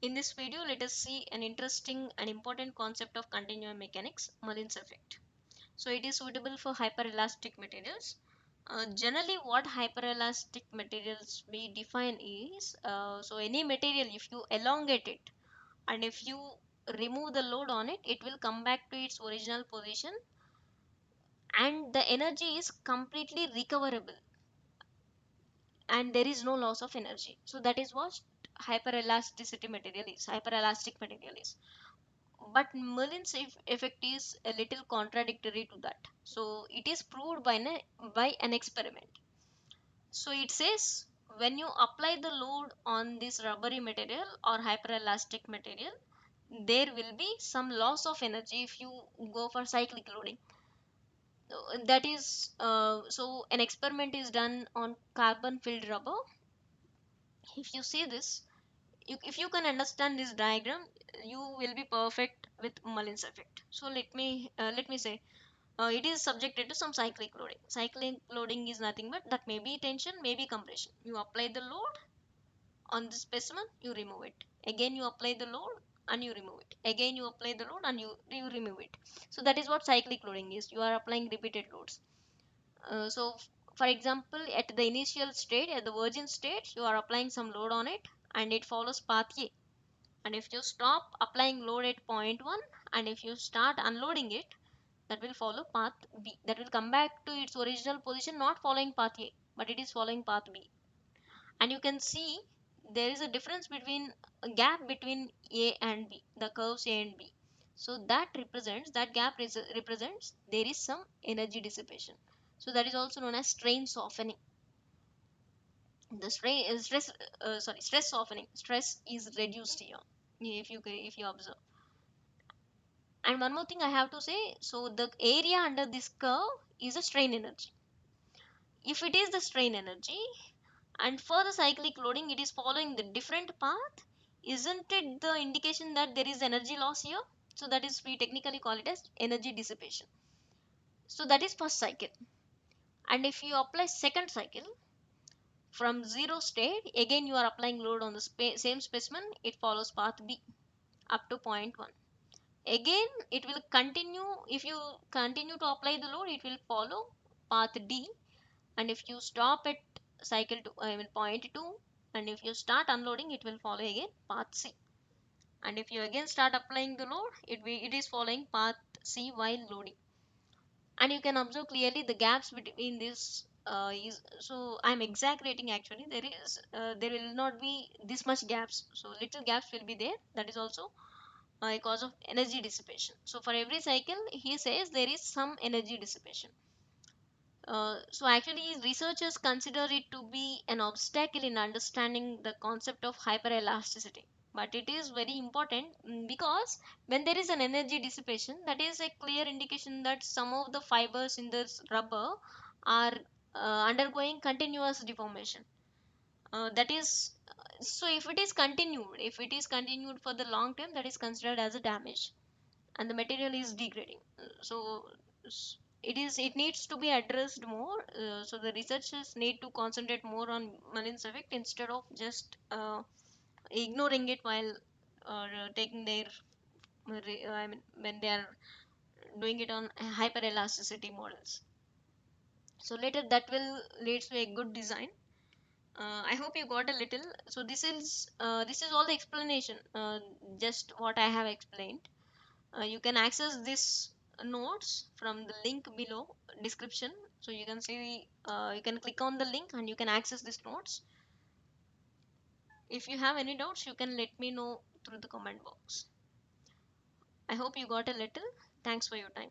In this video, let us see an interesting and important concept of continuum mechanics, Mullins effect. So it is suitable for hyperelastic materials. Generally, what hyperelastic materials we define is, so any material, if you elongate it and if you remove the load on it, it will come back to its original position and the energy is completely recoverable and there is no loss of energy. So that is what hyperelasticity material is, hyperelastic material is. But Merlin's effect is a little contradictory to that. So it is proved by an experiment. So it says when you apply the load on this rubbery material or hyperelastic material, there will be some loss of energy if you go for cyclic loading. That is, so an experiment is done on carbon filled rubber. If you see this, if you can understand this diagram, you will be perfect with Mullins effect. So let me say, it is subjected to some cyclic loading. Cyclic loading is nothing but that may be tension, maybe compression. You apply the load on the specimen, you remove it. Again you apply the load and you remove it. Again you apply the load and you remove it. So that is what cyclic loading is. You are applying repeated loads. So for example, at the initial state, at the virgin state, you are applying some load on it and it follows path A. And if you stop applying load at point 1 and if you start unloading it, that will follow path B. That will come back to its original position, not following path A, but it is following path B. And you can see there is a difference between a gap between A and B, the curves A and B. So that gap represents there is some energy dissipation. So that is also known as strain softening. The stress softening. Stress is reduced here if you observe. And one more thing I have to say, so the area under this curve is a strain energy. If it is the strain energy and for the cyclic loading it is following the different path, isn't it the indication that there is energy loss here? So that is, we technically call it as energy dissipation. So that is first cycle. And if you apply second cycle from zero state, again you are applying load on the same specimen, it follows path B up to point 1. Again it will continue. If you continue to apply the load, it will follow path D. And if you stop at cycle 2, I mean point 2, and if you start unloading, it will follow again path C. And if you again start applying the load, it is following path C while loading. And you can observe clearly the gaps between this is, so I'm exaggerating actually. There will not be this much gaps, so little gaps will be there. That is also because of energy dissipation. So for every cycle he says there is some energy dissipation. So actually researchers consider it to be an obstacle in understanding the concept of hyperelasticity, but it is very important, because when there is an energy dissipation, that is a clear indication that some of the fibers in this rubber are undergoing continuous deformation. That is, so if it is continued for the long term, that is considered as a damage and the material is degrading. So it needs to be addressed more. So the researchers need to concentrate more on Mullins effect instead of just ignoring it while taking their I mean when they are doing it on hyperelasticity models. So later that will lead to a good design. I hope you got a little. So this is all the explanation, just what I have explained. You can access this notes from the link below description. So you can see, you can click on the link and you can access these notes. If you have any doubts, you can let me know through the comment box. I hope you got a little. Thanks for your time.